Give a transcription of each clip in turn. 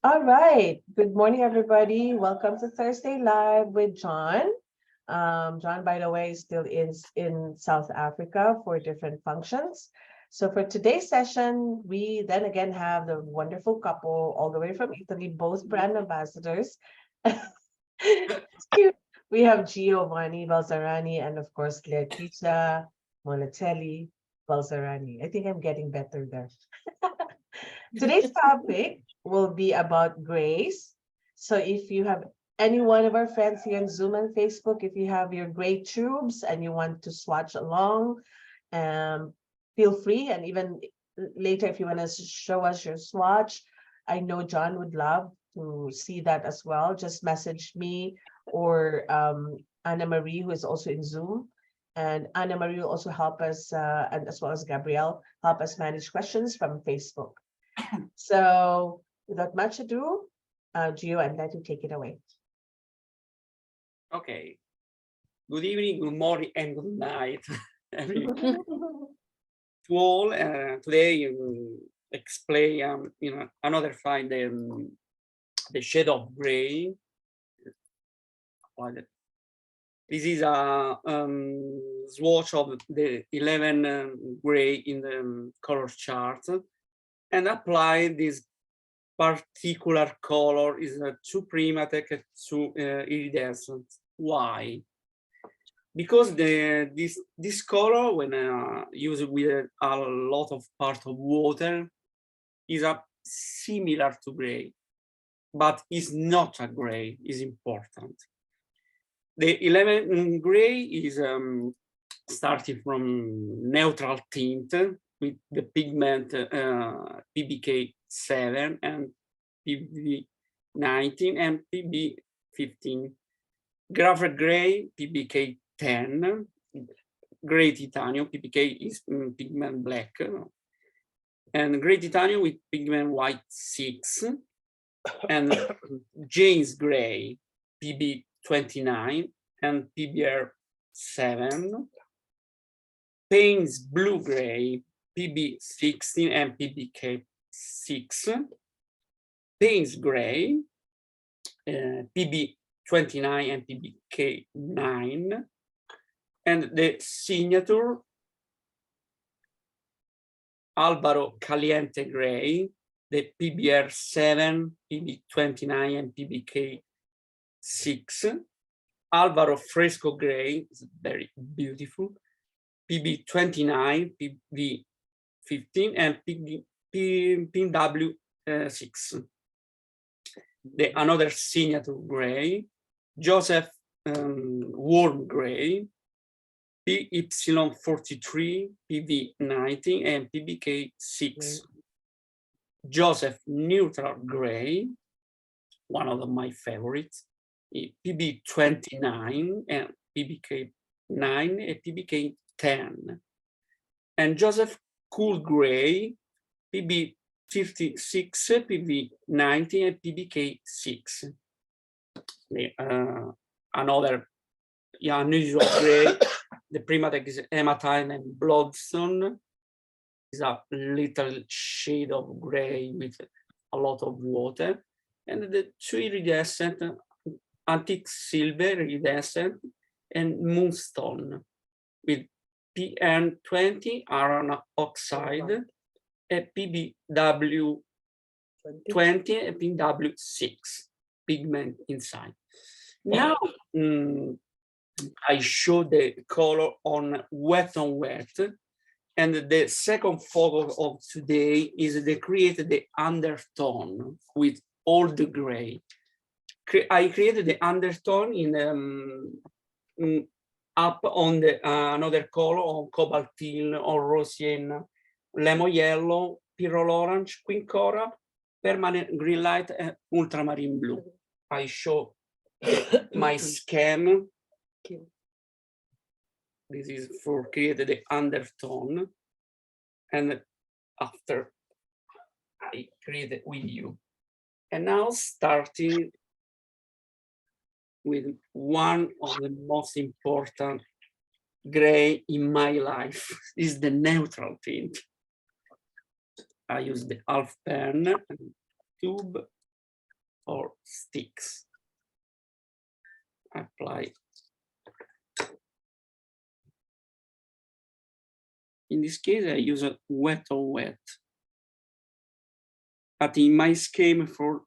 All right. Good morning, everybody. Welcome to Thursday Live with John. John, by the way, is still in South Africa for different functions. So for today's session, we then again have the wonderful couple all the way from Italy, both brand ambassadors. It's cute. We have Giovanni, Balzarani, and of course, Letizia, Monacelli, Balzarani. I think I'm getting better there. Today's topic will be about grace. So if you have any one of our friends here on Zoom and Facebook, if you have your gray tubes and you want to swatch along, feel free. And even later, if you want to show us your swatch, I know John would love to see that as well. Just message me or Anna Marie, who is also in Zoom. And Anna Marie will also help us, and as well as Gabrielle, help us manage questions from Facebook. So without much ado, Gio, I'd like to take it away. Okay. Good evening, good morning, and good night. To all, today explain, another find the shade of gray. This is a swatch of the 11 gray in the color chart, and apply this particular color is too prismatic, too iridescent. Why? Because this color, when used with a lot of part of water, is similar to gray, but is not a gray. Is important. The 11 gray is starting from neutral tint with the pigment PBK7 and PB19 and PB15. Graphite gray, PBK10. Gray titanium, PBK is pigment black. And gray titanium with pigment white 6. And James gray, PB29 and PBR7. Payne's blue gray, PB16 and PBK6. Payne's gray, PB29 and PBK9. And the signature, Alvaro Caliente gray, the PBR7, PB29 and PBK6. Alvaro Fresco gray, is very beautiful, PB29, PB15, and PW6. Another signature gray, Joseph Warm gray, PY43, PB19, and PBK6. Joseph Neutral gray, one of my favorites, PB29 and PBK9 and PBK10. And Joseph Cool gray, PB56, PB90 and PBK6. Another unusual gray, the Primatex is hematine and bloodstone, is a little shade of gray with a lot of water. And the two iridescent, antique silver iridescent and moonstone with PN20 iron oxide, and PBW20 and PW6 pigment inside. Now I show the color on wet, and the second photo of today is they created the undertone with all the gray. I created the undertone in up on the another color on cobalt teal or rose sienna, lemon yellow, pyrrole orange, queen coral, permanent green light, and ultramarine blue. I show my scan. This is for create the undertone, and after I create it with you. And now starting with one of the most important gray in my life is the neutral tint. I use the half pen and tube or sticks. Apply. In this case, I use a wet or wet. But in my scheme for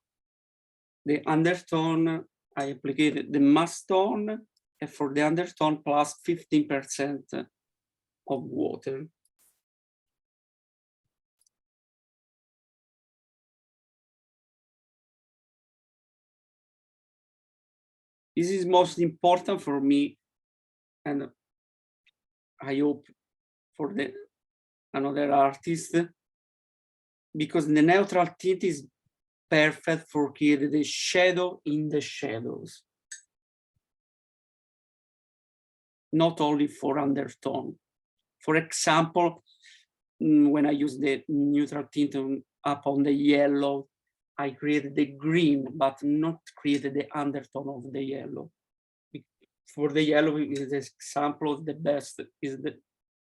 the undertone, I applied the mass tone, and for the undertone plus 15% of water. This is most important for me, and I hope for the another artist, because the neutral tint is perfect for creating the shadow in the shadows, not only for undertone. For example, when I use the neutral tint up on the yellow, I created the green, but not created the undertone of the yellow. For the yellow, is the example of the best is the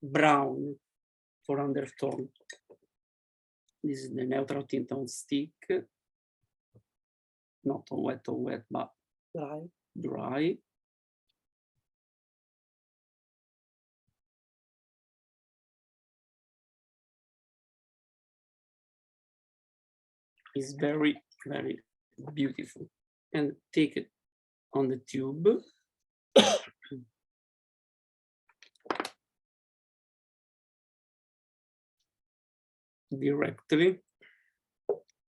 brown for undertone. This is the neutral tint on stick, not on wet, but dry. It's very, very beautiful. And take it on the tube. Directly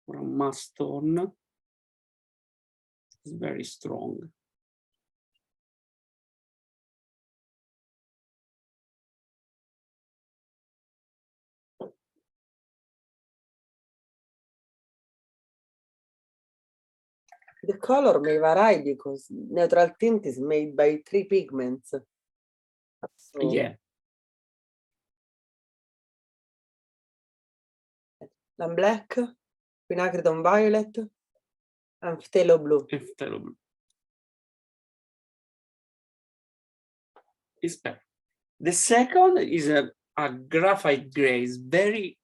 from mass tone. It's very strong. The color may vary because neutral tint is made by 3 pigments. So, Yeah. black, quinacridone violet, and phthalo blue. It's better. The second is a graphite gray. It's very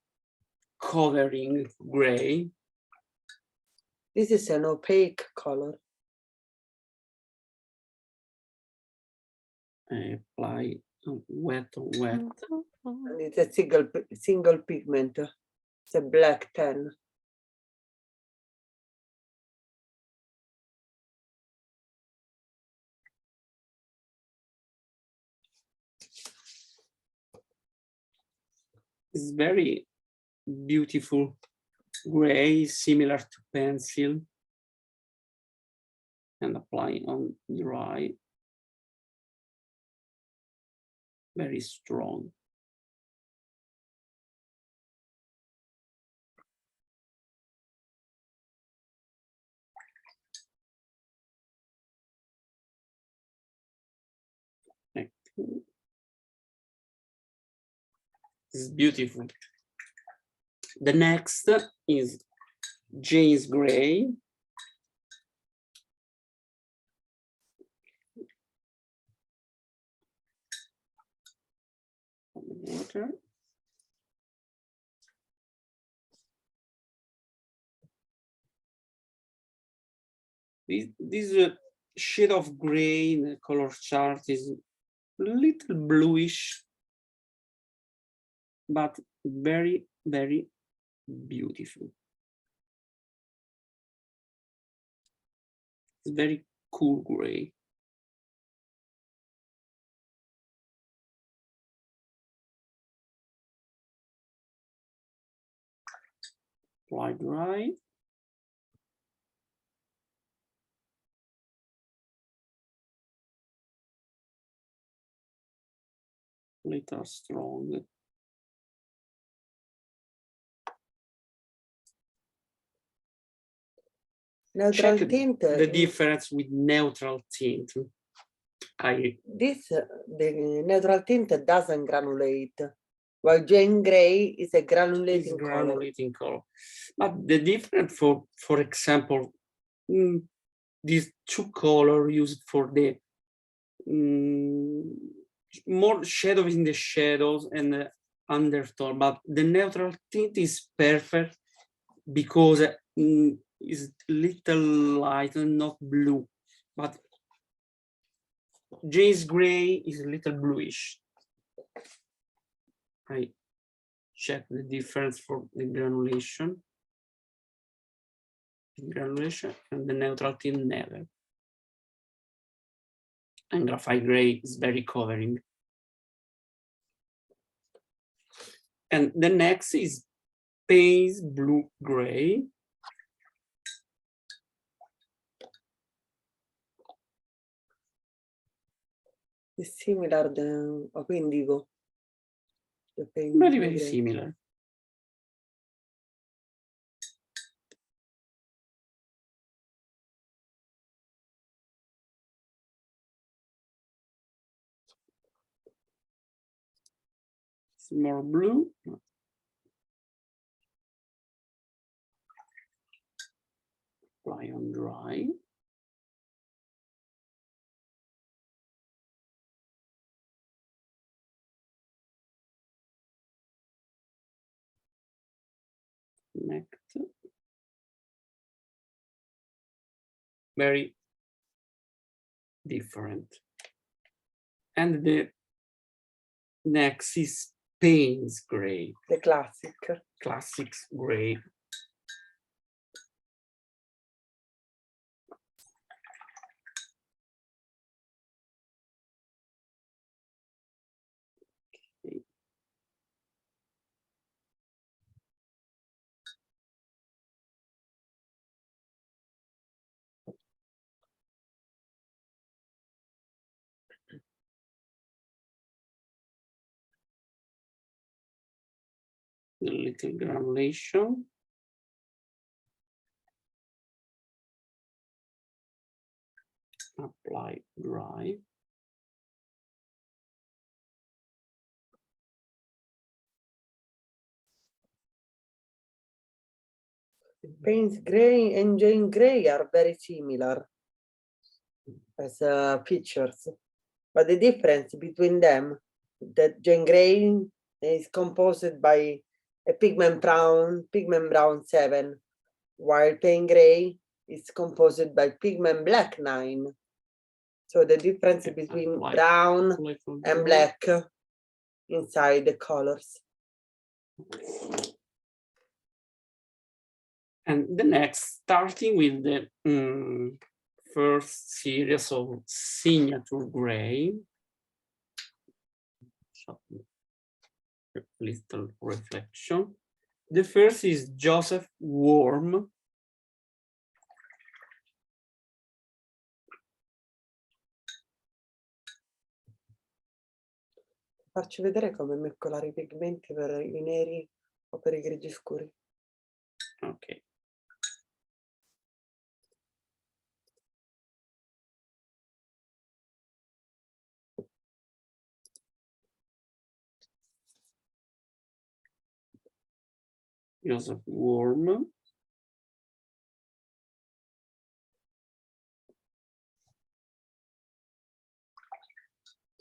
covering gray. This is an opaque color. I apply wet on wet. And it's a single pigment. It's a black 10. It's very beautiful gray, similar to pencil. And apply on dry. Very strong. It's beautiful. The next is James Gray. Water. This shade of gray in the color chart is a little bluish, but very, very beautiful. It's very cool gray. Apply dry. Little strong. Neutral Check tint. the difference with neutral tint. The neutral tint doesn't granulate, while Jane Grey is a granulating color. But the difference, for example, these two colors used for the more shadow in the shadows and the undertone, but the neutral tint is perfect because is little light and not blue, but Jay's gray is a little bluish. I check the difference for the granulation. Granulation and the neutral tint never. And graphite gray is very covering. And the next is Payne's blue gray. It's similar to indigo. Very, very similar. It's more blue. Apply on dry. Next. Very different. And the next is Payne's gray. The classic. Classics gray. A little granulation. Apply dry. Payne's gray and Jane gray are very similar as features, but the difference between them, that Jane gray is composed by a pigment brown 7, while Payne gray is composed by pigment black 9. So the difference between brown and black inside the colors. And the next, starting with the first series of signature gray. Little reflection. The first is Joseph Worm. Farci vedere come mescolare I pigmenti per I neri o per I grigi scuri. Okay. Joseph Worm.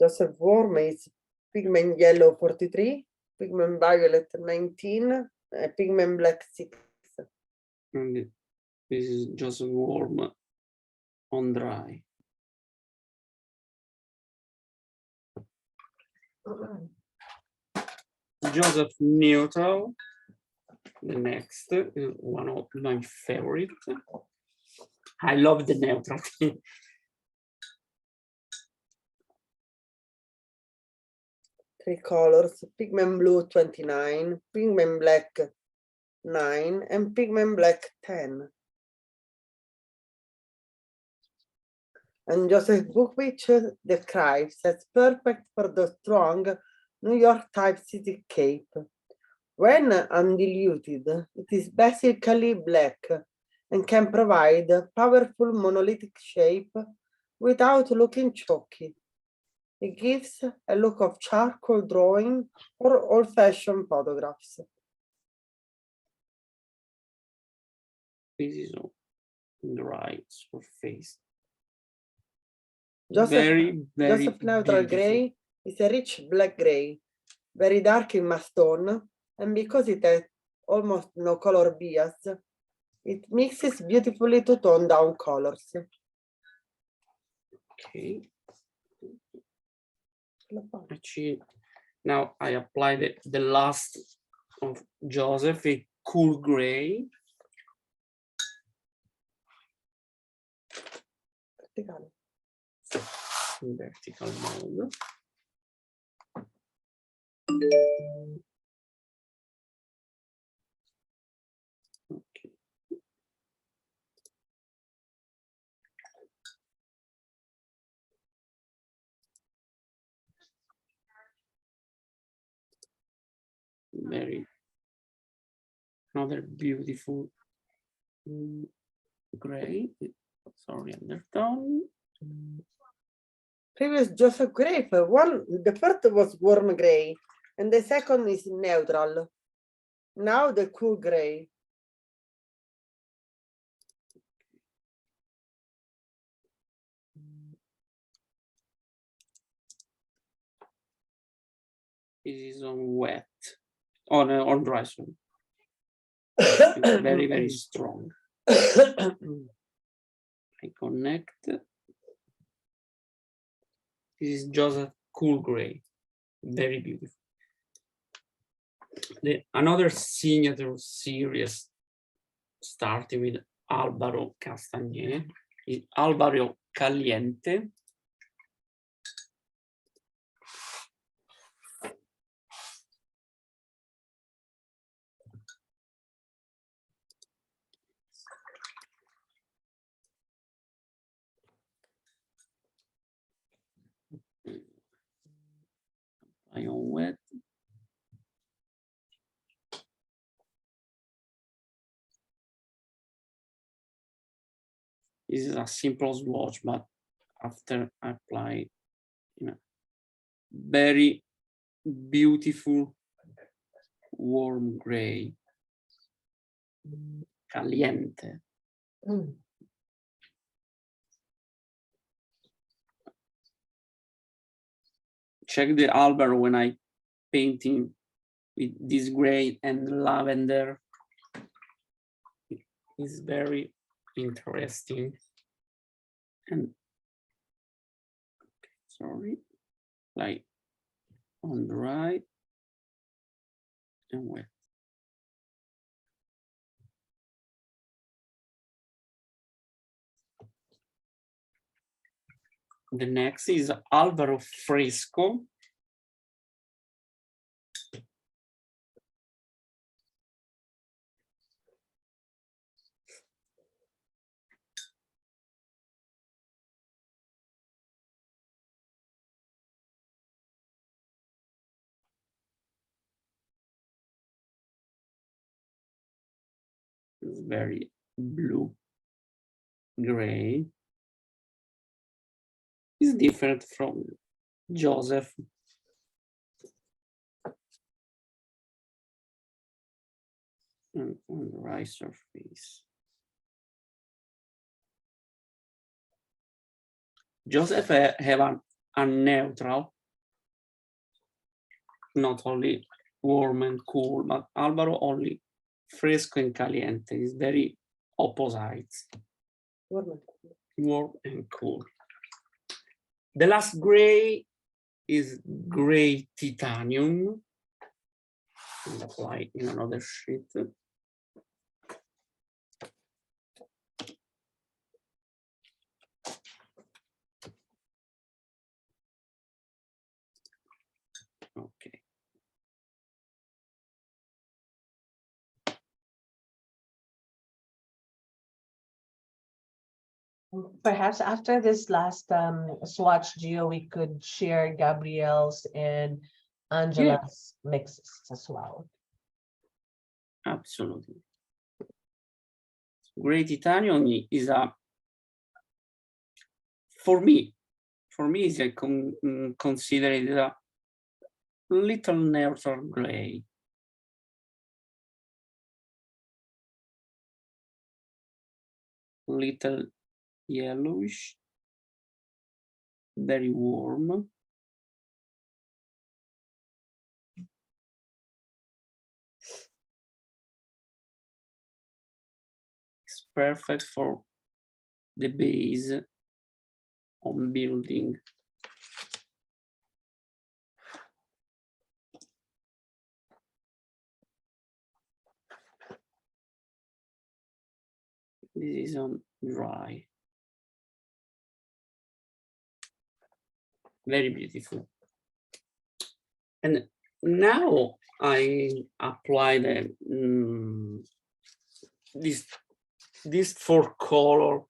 Joseph Worm is pigment yellow 43, pigment violet 19, and pigment black 6. And this is Joseph Worm on dry. Joseph Neutral, the next, one of my favorite. I love the neutral. 3 colors, pigment blue 29, pigment black 9, and pigment black 10. And Joseph Buchwich describes as perfect for the strong New York type city cape. When undiluted, it is basically black and can provide a powerful monolithic shape without looking chalky. It gives a look of charcoal drawing or old-fashioned photographs. This is dry surface. Joseph, very Joseph Neutral beautiful. Gray is a rich black gray, very dark in mastone, and because it has almost no color bias, It mixes beautifully to tone down colors. Okay. Actually, now I apply the last of Joseph, a cool gray. In vertical mode. Okay. Very another beautiful gray. Sorry, undertone. Previous Joseph Gray, the first was warm gray, and the second is neutral. Now the cool gray. This is on wet, on dry. Sorry. It's very, very strong. I connect. This is Joseph Cool Gray, very beautiful. Another signature series starting with Alvaro Castagnet is Alvaro Caliente. I on wet. This is a simple swatch, but after I apply, very beautiful warm gray, caliente. Check the Alvaro when I painting with this gray and lavender. It's very interesting. And sorry, like on the right and wet. The next is Alvaro Fresco. It's very blue, gray. It's different from Joseph. And on the right surface. Joseph have a neutral, not only warm and cool, but Alvaro only fresco and caliente. Is very opposite. Warm and cool. The last gray is gray titanium. And apply in another sheet. Okay. Perhaps after this last swatch, Gio, we could share Gabrielle's and Angela's mixes as well. Absolutely. Gray titanium is for me is considered a little neutral gray. Little yellowish, very warm. perfect for the base on building. This is on dry. Very beautiful. And now I apply this four color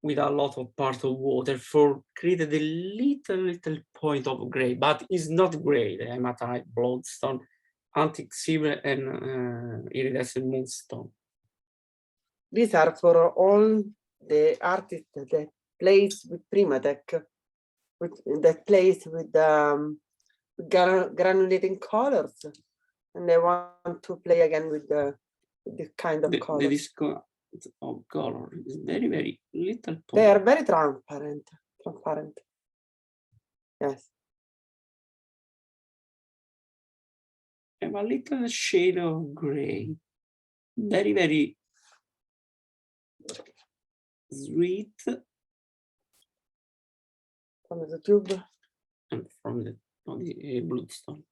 with a lot of part of water for created a little point of gray, but it's not gray. The hematite, bloodstone, antique silver, and iridescent moonstone. These are for all the artists that plays with Primatech, that plays with granulating colors, and they want to play again with this kind of color. The disco of color is very little point. They are very transparent. Yes. Have a little shade of gray. Very sweet. From the tube. And from the bloodstone.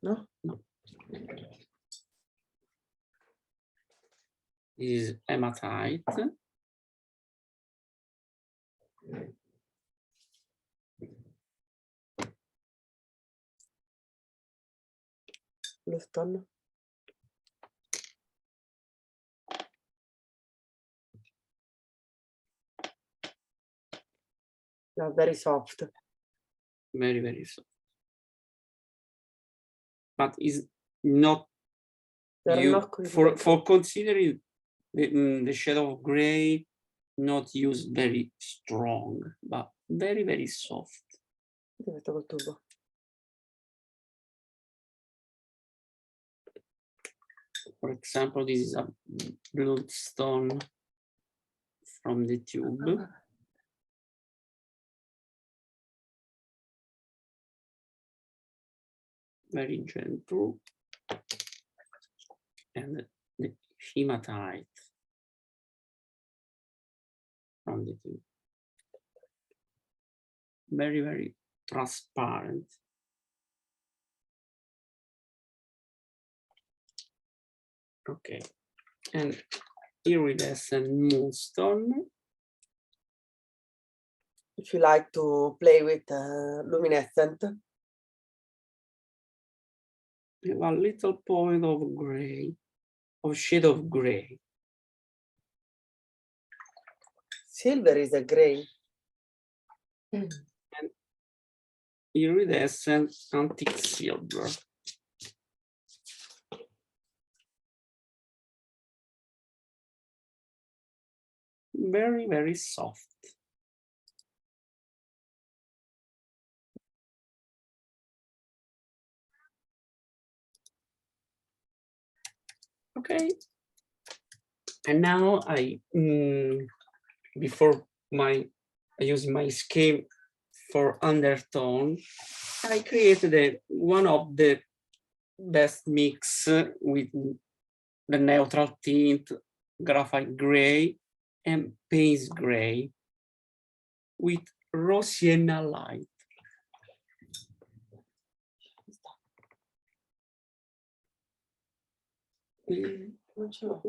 No? No. This is hematite. Bloodstone. They are very soft. Very soft. But is not for considering the shadow of gray, not used very strong, but very soft. For example, this is a bloodstone from the tube. Very gentle. And the hematite from the tube. Very transparent. Okay, and iridescent moonstone. If you like to play with luminescent. You have a little point of gray, of shade of gray. Silver is a gray. And iridescent antique silver. Very soft. Okay. And now I use my scheme for undertone. I created one of the best mix with the neutral tint, graphite gray, and Payne's gray with raw sienna light. Okay. Neutral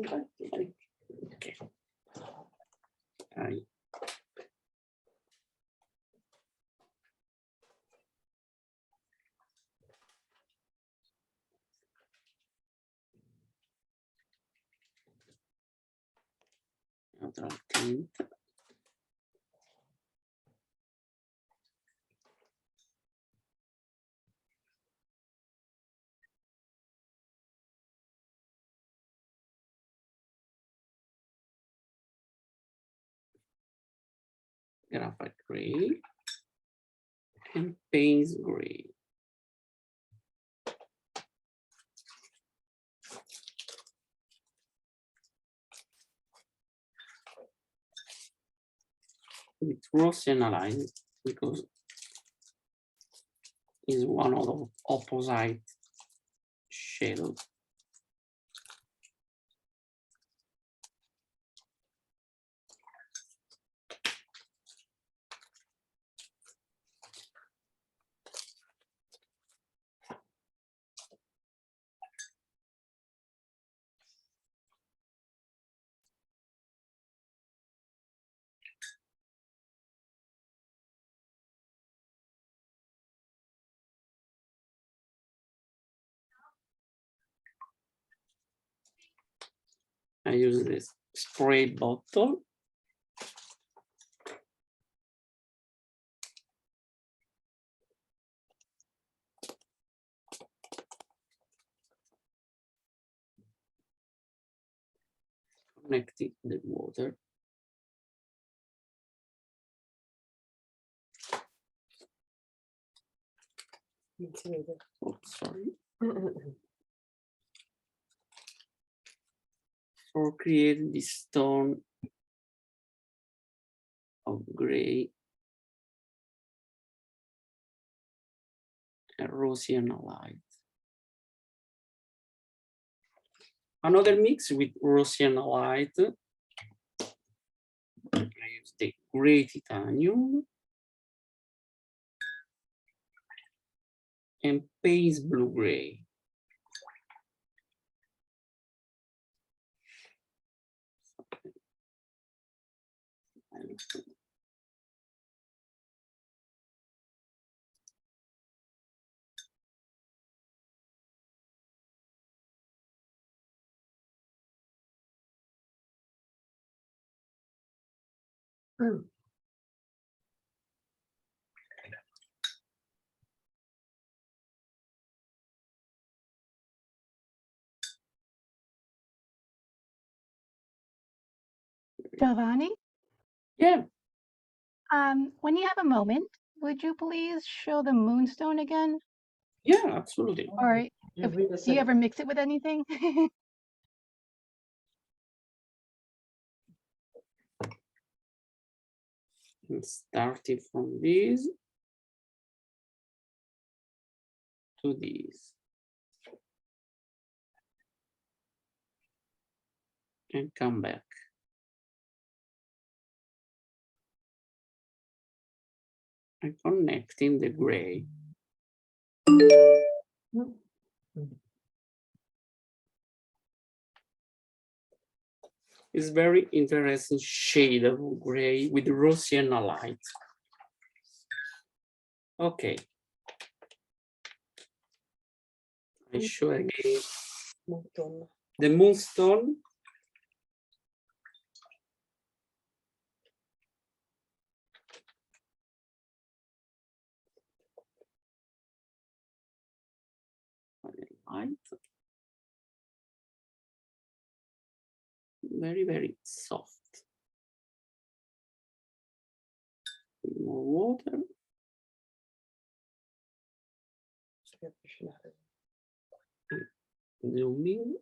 tint. Graphite gray and Payne's gray. With raw sienna line because it's one of the opposite shadow. I use this spray bottle. Connecting the water. Oh, sorry. For creating this tone of gray and rosy and light. Another mix with rosy and light. I use the gray titanium and Payne's blue gray. Giovanni, Yeah, when you have a moment, would you please show the moonstone again? yeah, absolutely. Or Yeah, if, we do you ever mix it with anything? And starting from this to this. And come back. And connecting the gray. It's very interesting shade of gray with rosy and light. Okay. I show again the moonstone. Light. Very, very soft. More water. Zooming.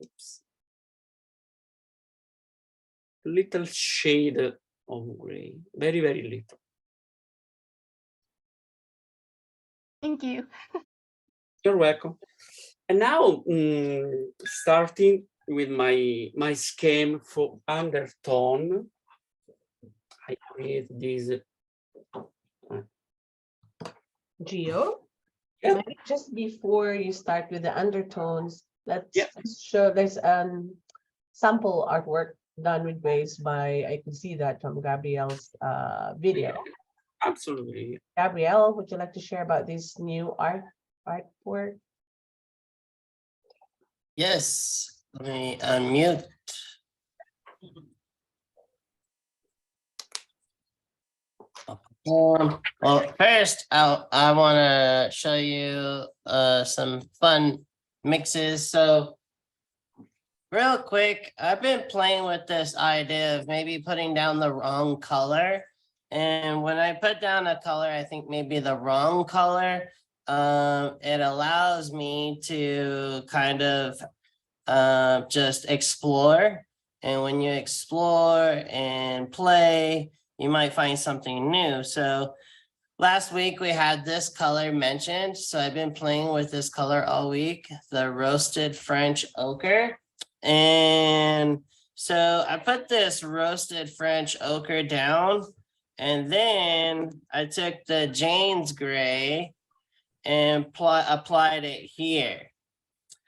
Oops. Little shade of gray, very, very little. Thank you. You're welcome. And now, starting with my scheme for undertone, I create this. Gio, Yeah. maybe just before you start with the undertones, let's Yeah. show there's sample artwork done with grace by, I can see that from Gabrielle's video. Absolutely. Gabrielle, would you like to share about this new artwork? Yes, let me unmute. Well, first, I want to show you some fun mixes. So real quick, I've been playing with this idea of maybe putting down the wrong color. And when I put down a color, I think maybe the wrong color, it allows me to kind of just explore. And when you explore and play, you might find something new. So last week we had this color mentioned, so I've been playing with this color all week, the roasted French ochre. And so I put this roasted French ochre down, and then I took the Jane's gray and applied it here.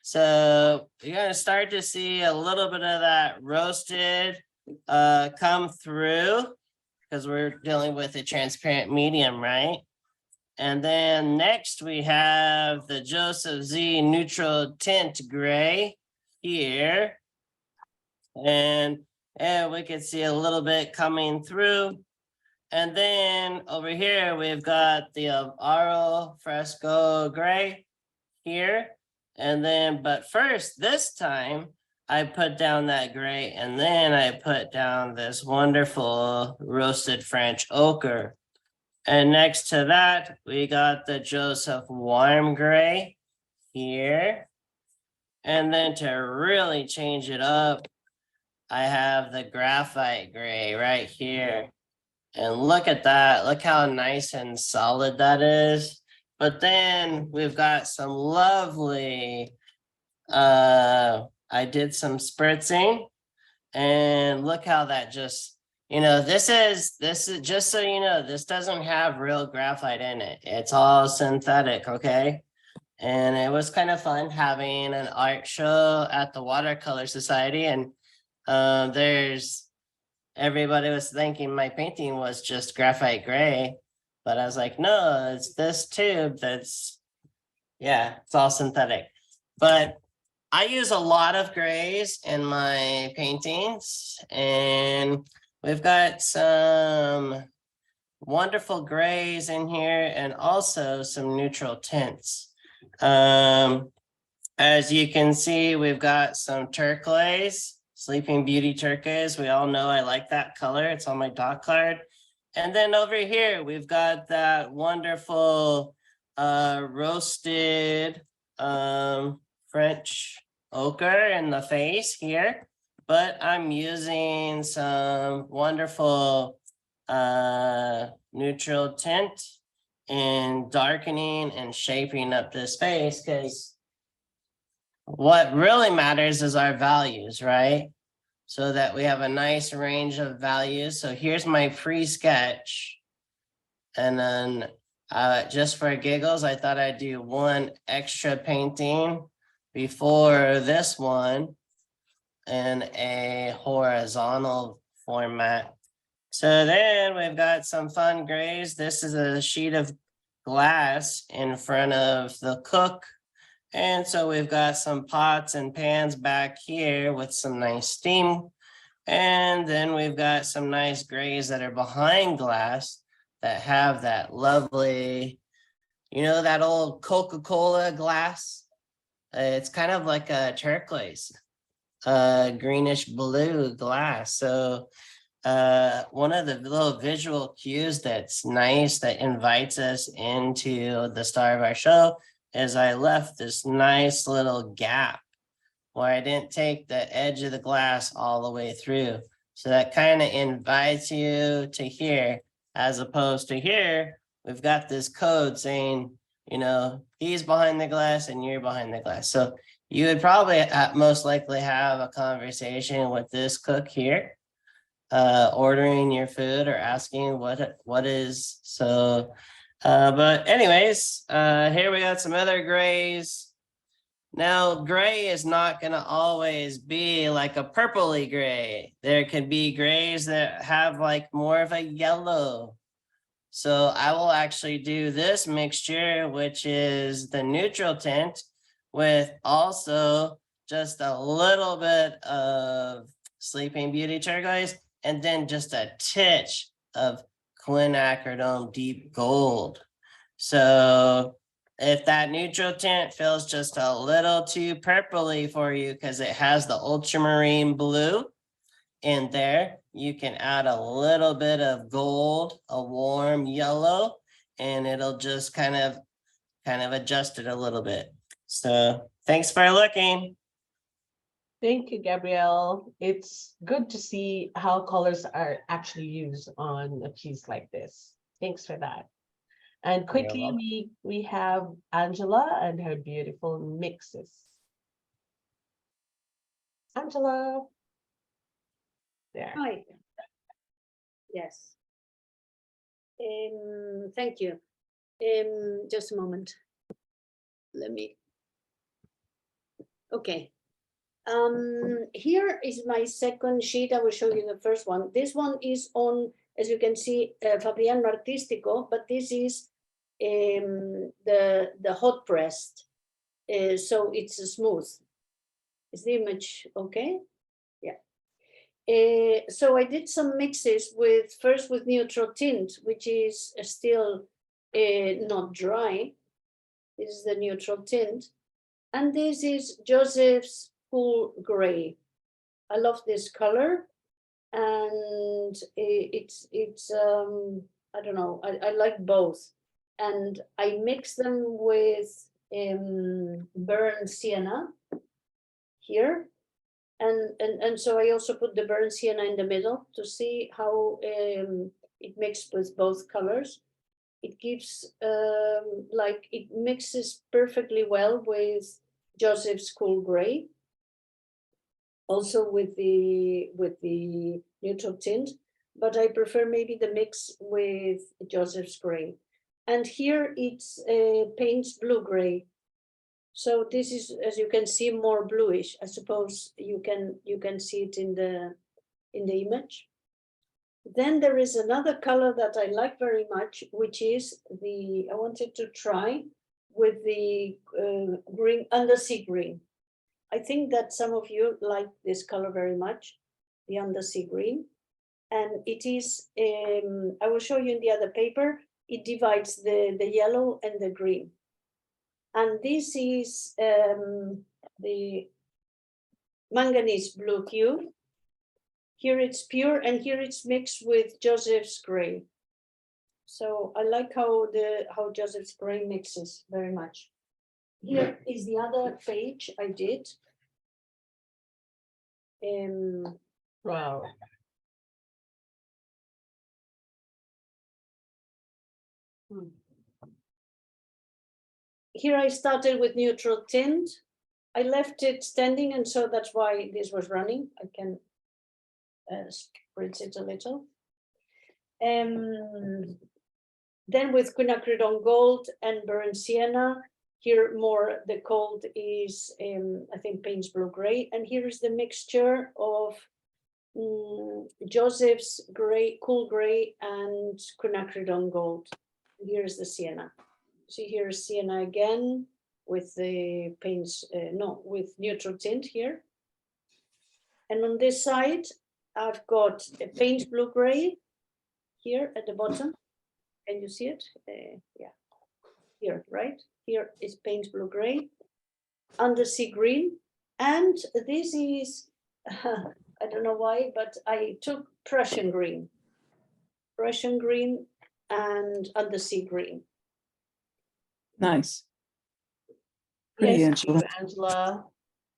So you're gonna start to see a little bit of that roasted come through, because we're dealing with a transparent medium, right? And then next we have the Joseph Z neutral tint gray here. And we can see a little bit coming through. And then over here, we've got the Aro Fresco gray here. And then, but first, this time, I put down that gray, and then I put down this wonderful roasted French ochre. And next to that, we got the Joseph warm gray here. And then to really change it up, I have the graphite gray right here. And look at that. Look how nice and solid that is. But then we've got some lovely, I did some spritzing, and look how that just, this is just so you know, this doesn't have real graphite in it. It's all synthetic, okay? And it was kind of fun having an art show at the Watercolor Society, and everybody was thinking my painting was just graphite gray, but I was like, no, it's this tube it's all synthetic. But I use a lot of grays in my paintings, and we've got some wonderful grays in here and also some neutral tints. As you can see, we've got some turquoise, Sleeping Beauty turquoise. We all know I like that color. It's on my dot card. And then over here, we've got that wonderful roasted French ochre in the face here. But I'm using some wonderful neutral tint and darkening and shaping up this face, because what really matters is our values, right? So that we have a nice range of values. So here's my pre-sketch. And then just for giggles, I thought I'd do one extra painting before this one in a horizontal format. So then we've got some fun grays. This is a sheet of glass in front of the cook. And so we've got some pots and pans back here with some nice steam. And then we've got some nice grays that are behind glass that have that lovely, that old Coca-Cola glass. It's kind of like a turquoise, greenish blue glass. So one of the little visual cues that's nice that invites us into the star of our show is I left this nice little gap where I didn't take the edge of the glass all the way through. So that kind of invites you to here, as opposed to here, we've got this code saying, he's behind the glass and you're behind the glass. So you would probably most likely have a conversation with this cook here, ordering your food or asking what is. So but anyways, here we got some other grays. Now, gray is not going to always be like a purpley gray. There can be grays that have like more of a yellow. So I will actually do this mixture, which is the neutral tint, with also just a little bit of Sleeping Beauty turquoise, and then just a titch of quinacridone deep gold. So if that neutral tint feels just a little too purpley for you because it has the ultramarine blue in there, you can add a little bit of gold, a warm yellow, and it'll just kind of adjust it a little bit. So thanks for looking. Thank you, Gabrielle. It's good to see how colors are actually used on a piece like this. Thanks for that. And quickly, welcome. we have Angela and her beautiful mixes. Angela. There. Hi. Yes. Thank you. Just a moment. Let me. Okay. Here is my second sheet. I will show you the first one. This one is on, as you can see, Fabriano Artistico, but this is the hot pressed. So it's smooth. Is the image okay? Yeah. So I did some mixes first with neutral tint, which is still not dry. This is the neutral tint. And this is Joseph's Cool Gray. I love this color. And it's I don't know, I like both. And I mix them with burnt sienna here. And so I also put the burnt sienna in the middle to see how it mixed with both colors. It gives like it mixes perfectly well with Joseph's Cool Gray, also with the neutral tint, but I prefer maybe the mix with Joseph's Gray. And here it's Payne's Blue Gray. So this is, as you can see, more bluish. I suppose you can see it in the image. Then there is another color that I like very much, which is I wanted to try with the green, undersea green. I think that some of you like this color very much, the undersea green. And it is, I will show you in the other paper, it divides the yellow and the green. And this is the manganese blue hue. Here it's pure, and here it's mixed with Joseph's Gray. So I like how Joseph's Gray mixes very much. Here is the other page I did. Wow. Here I started with neutral tint. I left it standing, and so that's why this was running. I can spritz it a little. Then with quinacridone gold and burnt sienna, here more the cold is I think Payne's Blue Gray, and here is the mixture of Joseph's Gray, Cool Gray, and quinacridone gold. And here's the sienna. See, here's sienna again with the Payne's with neutral tint here. And on this side, I've got a Payne's Blue Gray here at the bottom. Can you see it? Yeah, here, right? Here is Payne's Blue Gray, undersea green, and this is, I don't know why, but I took Prussian green and undersea green. Nice. Pretty, Yes. Angela. Angela.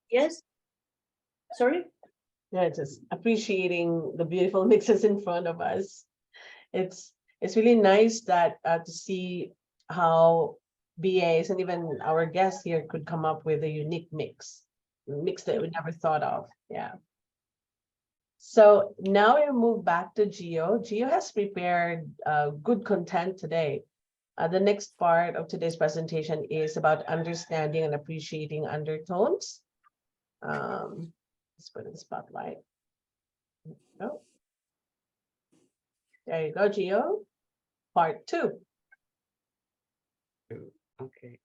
Yes. Sorry? Yeah, just appreciating the beautiful mixes in front of us. It's really nice that to see how BAs and even our guests here could come up with a unique mix that we never thought of. Yeah. So now we move back to Gio. Gio has prepared good content today. The next part of today's presentation is about understanding and appreciating undertones. Let's put in the spotlight. Oh. There you go, Gio. Part 2. Okay.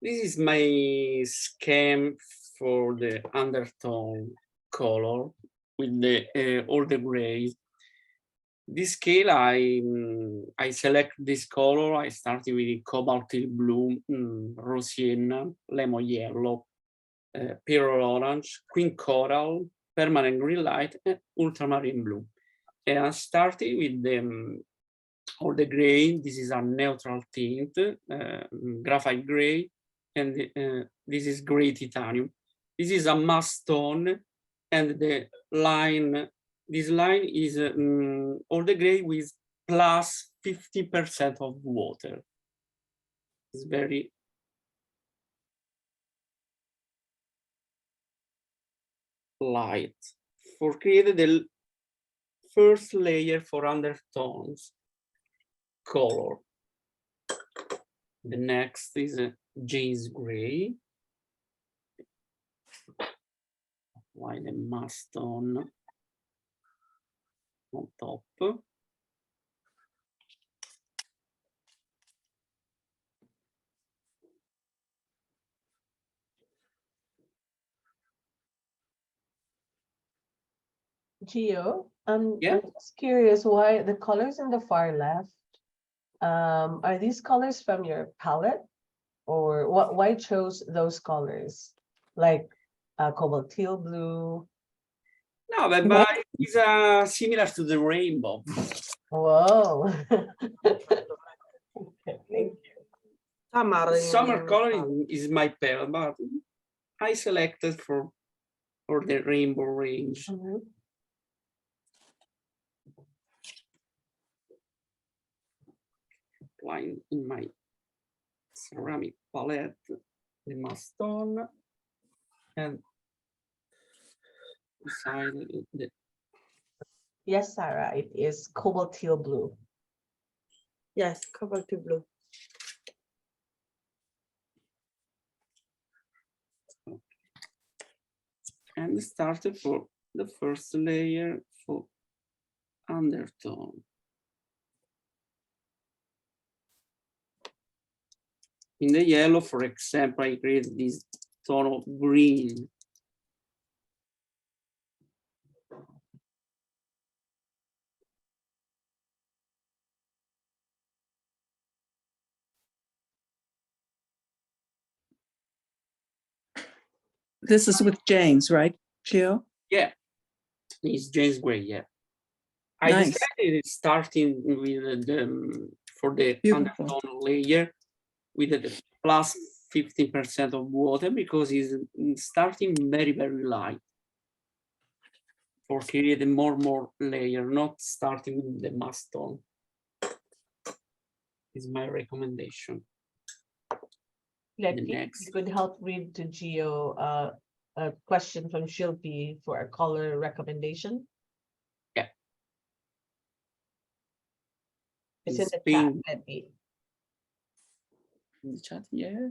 This is my scheme for the undertone color with the all the grays. This scale, I select this color. I started with cobalt blue, rose sienna, lemon yellow, pearl orange, queen coral, permanent green light, and ultramarine blue. And I started with all the gray. This is a neutral tint, graphite gray, and this is gray titanium. This is a mass tone, and this line is all the gray with plus 50% of water. It's very light. For create the first layer for undertones color. The next is a James gray. Apply the mask tone on top. Gio, Yeah. I'm just curious why the colors in the far left, are these colors from your palette? Or why chose those colors? Like cobalt teal blue. No, but it's similar to the rainbow. Whoa. Okay, thank you. Summer coloring is my palette, but I selected for the rainbow range. Mhm. Applying in my ceramic palette the mask tone and beside the Yes, Sarah, it is cobalt teal blue. Yes, cobalt blue. and started for the first layer for undertone. In the yellow, for example, I created this tone of green. This is with James, right, Gio? Yeah, it's James Gray. Yeah, I Nice. decided starting with the for the Beautiful. undertone layer with the plus 15% of water because it's starting very light for create a more layer, not starting with the mask tone. Is my recommendation. Letty, next. you could help read to Gio a question from Shilpi for a color recommendation. Yeah. It's in It's the chat, pink. Letty. In the chat, yeah.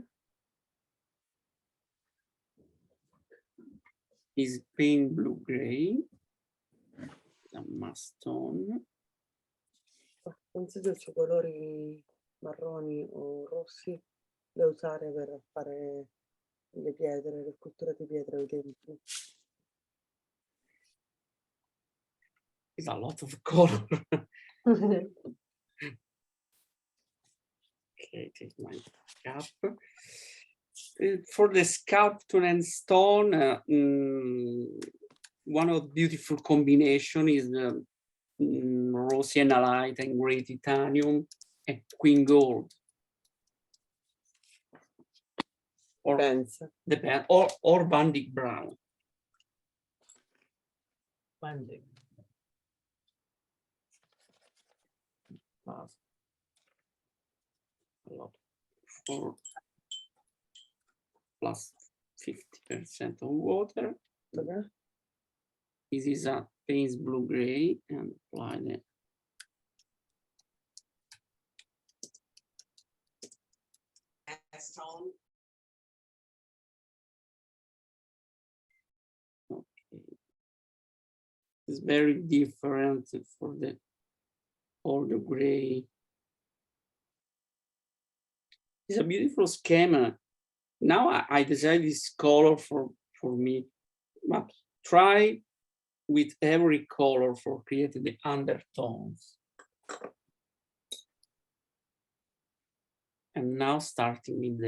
Is pink, blue, gray. The mask tone. Consiglio su colori marroni o rossi da usare per fare le pietre, le sculture di pietra ai templi. It's a lot of color. Okay, take my cap. For the sculpture and stone, one of the beautiful combination is the rose sienna and gray titanium and queen gold. Or depend or bandic brown. Bandic. A lot for plus 50% of water. Okay. This is a paint blue gray and apply the tone. Okay. It's very different for the all the gray. It's a beautiful schema. Now I decided this color for me, but try with every color for creating the undertones. And now starting with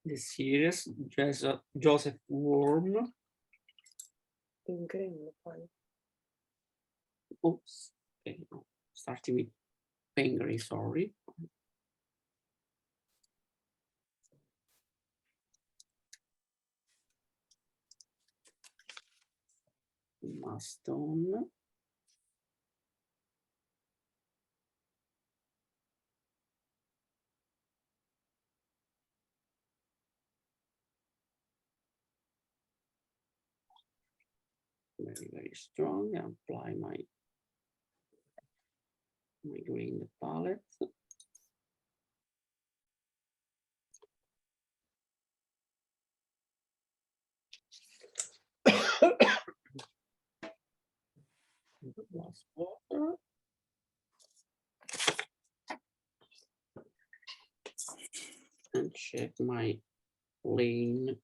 the series, Joseph Worm. Oops, okay, no. Starting with Penguin, sorry. Mask tone. very, very strong. Apply my green palette. Plus water. And check my plane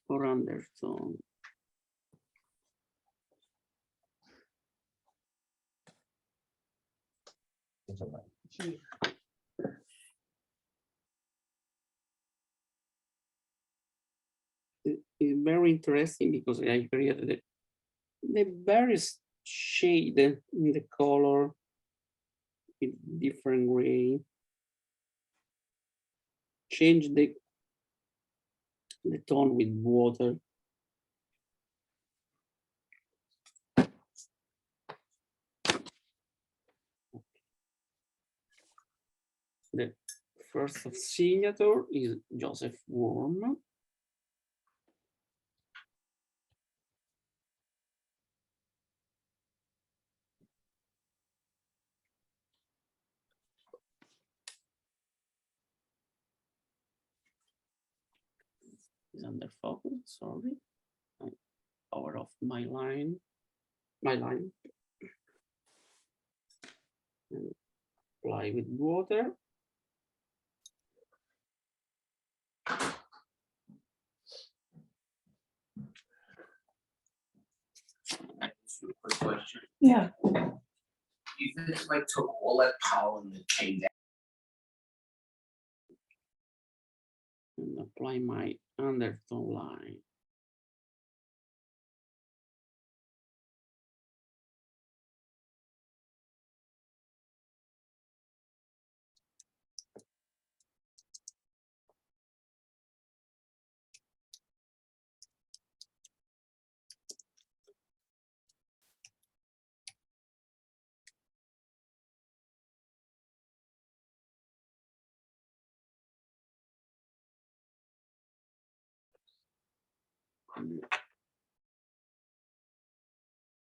for undertone. It's very interesting because I created the various shade in the color with different gray. Change the tone with water. The first of signature is Joseph Worm. Is under focus, sorry. I power off my line. And apply with water. Quick question. Yeah. Do you think if I took all that pollen that came down? And apply my undertone line.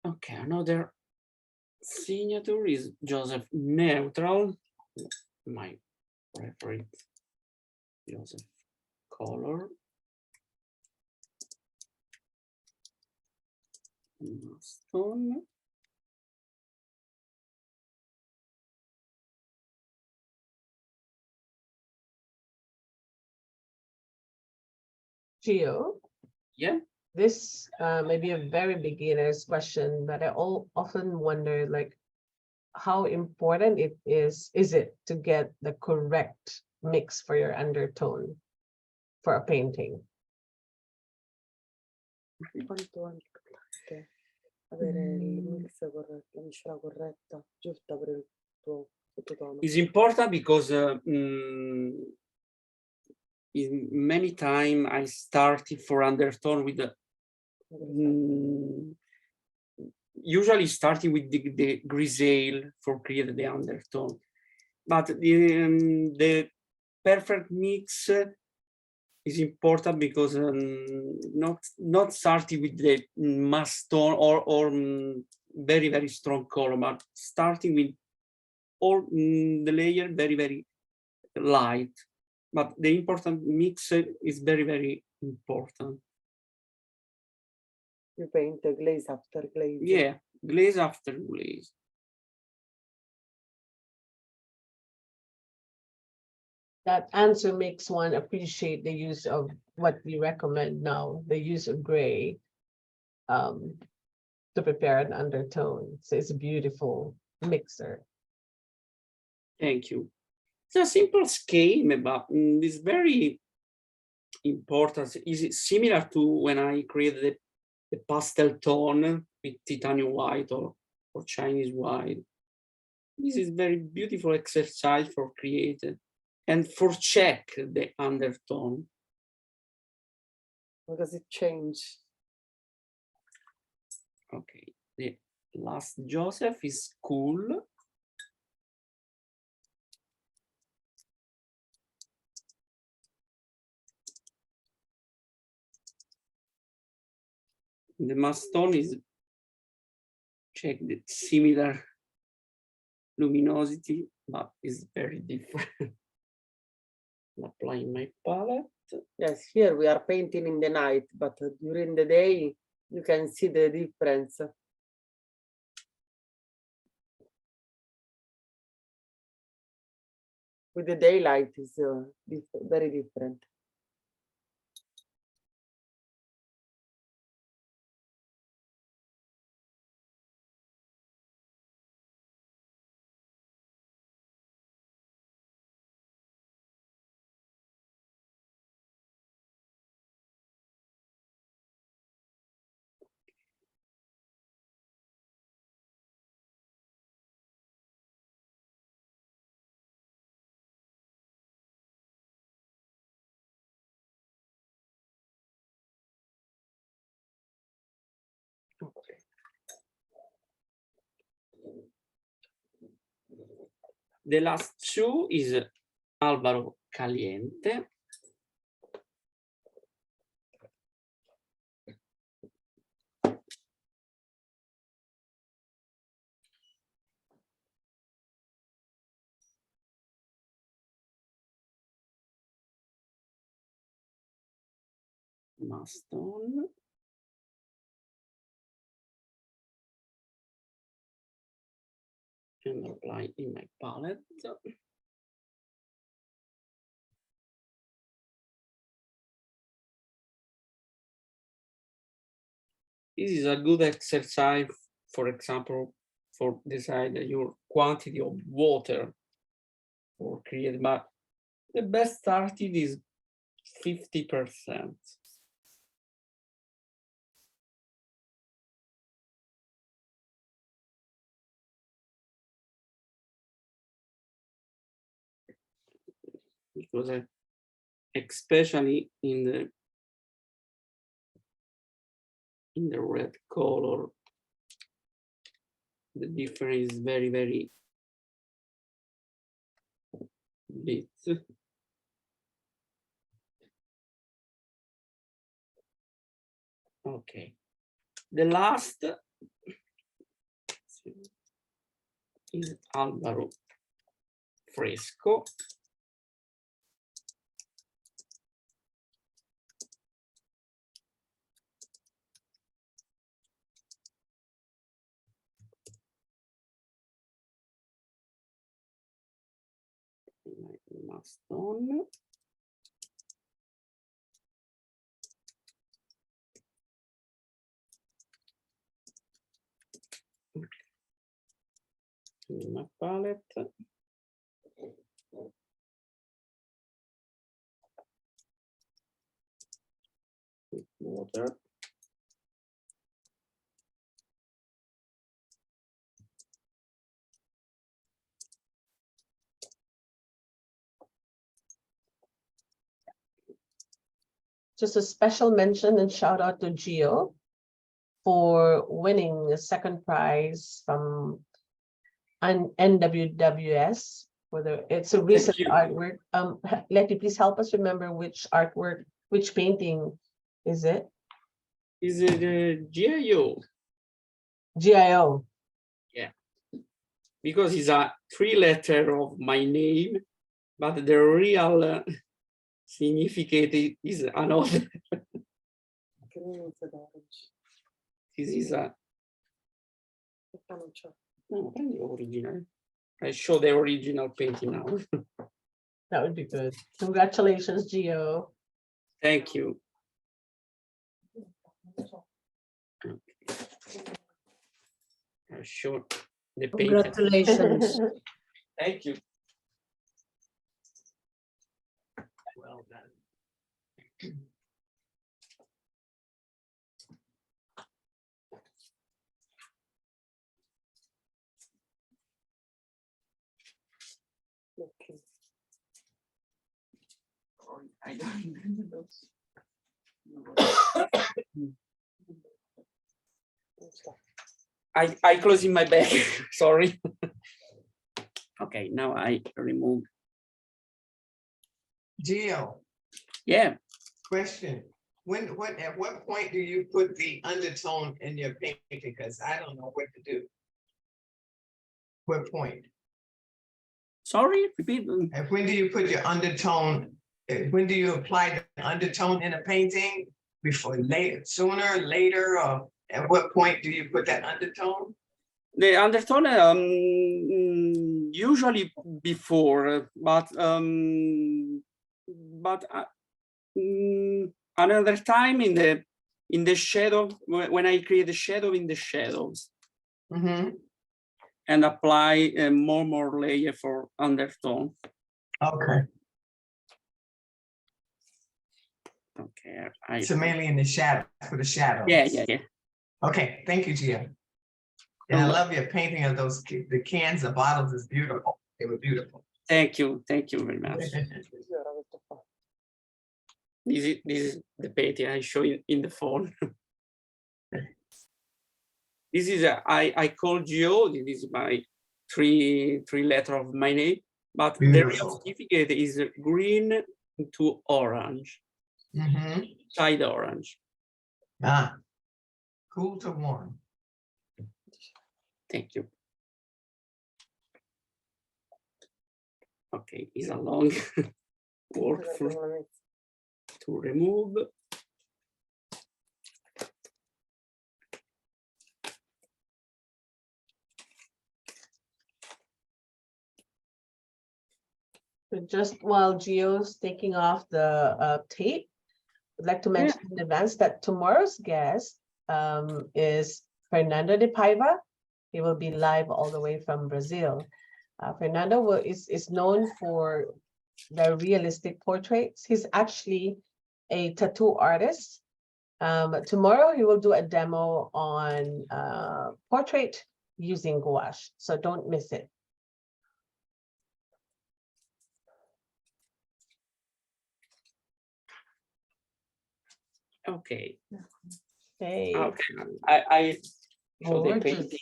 Okay, another signature is Joseph Neutral, my favorite Joseph color. Stone. Gio, Yeah. this may be a very beginner's question, but I often wonder, like, how important it is it to get the correct mix for your undertone for a painting? Quanto è importante avere il mix corretto, la miscela corretta, giusta per il tuo sottotono. It's important because many times I started for undertone with usually starting with the grisaille for create the undertone, but the perfect mix is important because not starting with the mass tone or very, very strong color, but starting with all the layer very, very light. But the important mix is very, very important. You paint the glaze after glaze. Yeah, glaze after glaze. That answer makes one appreciate the use of what we recommend now, the use of gray to prepare an undertone. So it's a beautiful mixer. Thank you. It's a simple scheme, but it's very important. Is similar to when I created the pastel tone with titanium white or Chinese white. This is very beautiful exercise for creating and for check the undertone. How does it change? Okay, the last Joseph is cool. The mastone is check the similar luminosity, but is very different. Applying my palette. Yes, here we are painting in the night, but during the day you can see the difference. With the daylight is very different. The last two is Albero Caliente. Mastone. And apply in my palette. This is a good exercise, for example, for decide your quantity of water for create, but the best started is 50%. Because especially in the red color, the difference is very, very big. Okay, the last is Albero Fresco. Mastone. In my palette. With water. Just a special mention and shout out to Gio for winning the second prize from NWWS for it's a recent you. artwork. Letty, please help us remember which artwork, which painting is it? Is it GIO? GIO. Yeah, because it's a 3-letter of my name, but the real significance is another. This is a no, prendi original. I show the original painting now. That would be good. Congratulations, Gio. Thank you. I show the painting. Congratulations. Thank you. Well done. Okay. I don't remember those. I close in my bag. Sorry. Okay, now I remove. Gio, Yeah. question. at what point do you put the undertone in your painting? Because I don't know what to do. What point? Sorry, repeat. And when do you put your undertone? When do you apply the undertone in a painting? Before, later, sooner, later, or at what point do you put that undertone? The undertone usually before, but another time in the shadow, when I create the shadow in the shadows. Mm-hmm. And apply more layer for undertone. Okay. Okay. So mainly in the shadow, for the shadows. Yeah. Okay, thank you, Gia. And I love your painting of those, the cans, the bottles is beautiful. They were beautiful. Thank you very much. This is the painting I show in the phone. This is I call Gio. This is my three letter of my name, but the real certificate is green to orange, side orange. Ah, cool to warm. Thank you. Okay, it's a long work to remove. So just while Gio's taking off the tape, I'd like to mention in advance that tomorrow's guest is Fernando de Paiva. He will be live all the way from Brazil. Fernando is known for the realistic portraits. He's actually a tattoo artist. Tomorrow he will do a demo on portrait using gouache, so don't miss it. Okay. Okay. I show the Gorgeous. painting.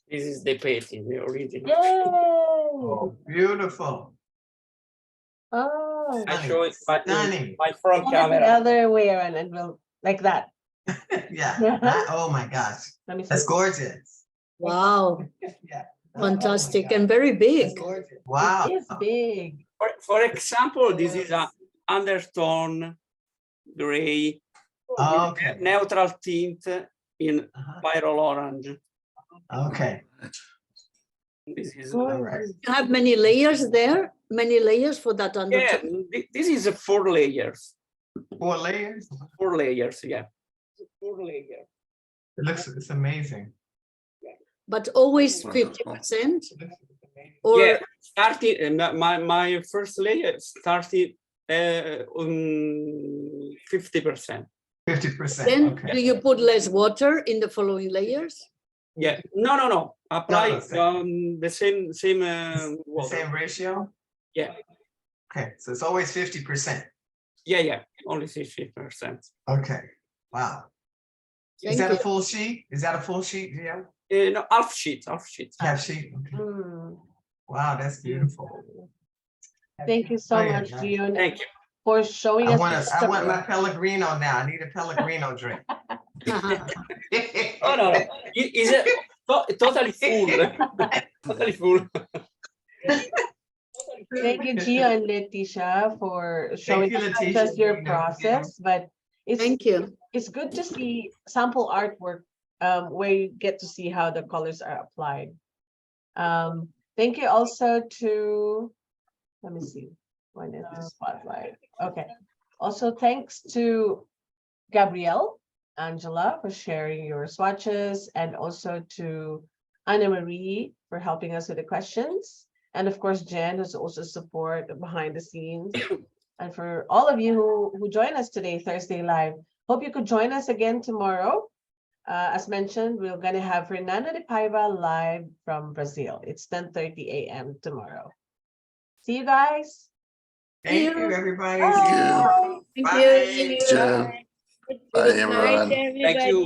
This is the painting, the original. Yay! Oh, beautiful. Oh, I show it Stunning. my front hold it the camera. other way around and we'll like that. Yeah. Oh my gosh. Let me see. That's gorgeous. Wow, Yeah. fantastic Oh my and very big. That's gorgeous. Wow. It is big. For example, this is a undertone gray, Okay. neutral tint in spiral orange. Okay. This is All right. You have many layers there, many layers for that yeah. undertone. This is 4 layers. 4 layers. 4 layers. Yeah. 4 layers. It's amazing. But always 50%? Or Yeah, starting my first layer started 50%. 50%. then Okay. do you put less water in the following layers? Yeah, no. Apply the same The water. same ratio? Yeah, Okay, so it's always 50%. yeah, only 50%. Okay, wow. Is Thank that a you. full sheet? Is that a full sheet, Gio? No, half sheet. Half sheet? Okay. Mm. Wow, that's beautiful. Thank you so Oh, yeah, much, nice. Gio, Thank you. for showing I us. want my Pellegrino now. I need a Pellegrino drink. Oh no, is it totally full? Totally full. Thank you, Gio and Letizia, for showing you, us not Letizia. just your You know, process, but Thank you. it's good to see sample artwork where you get to see how the colors are applied. Thank you also to, let me see, when is the spotlight? Okay. Also, thanks to Gabrielle, Angela for sharing your swatches, and also to Anna Marie for helping us with the questions. And of course, Jen, who's also support behind the scenes. And for all of you who join us today, Thursday Live, hope you could join us again tomorrow. As mentioned, we're going to have Fernando de Paiva live from Brazil. It's 10:30 a.m. tomorrow. See you guys. Thank you, everybody. Bye. Thank Bye. you. Jen. Bye, everyone. Thank you.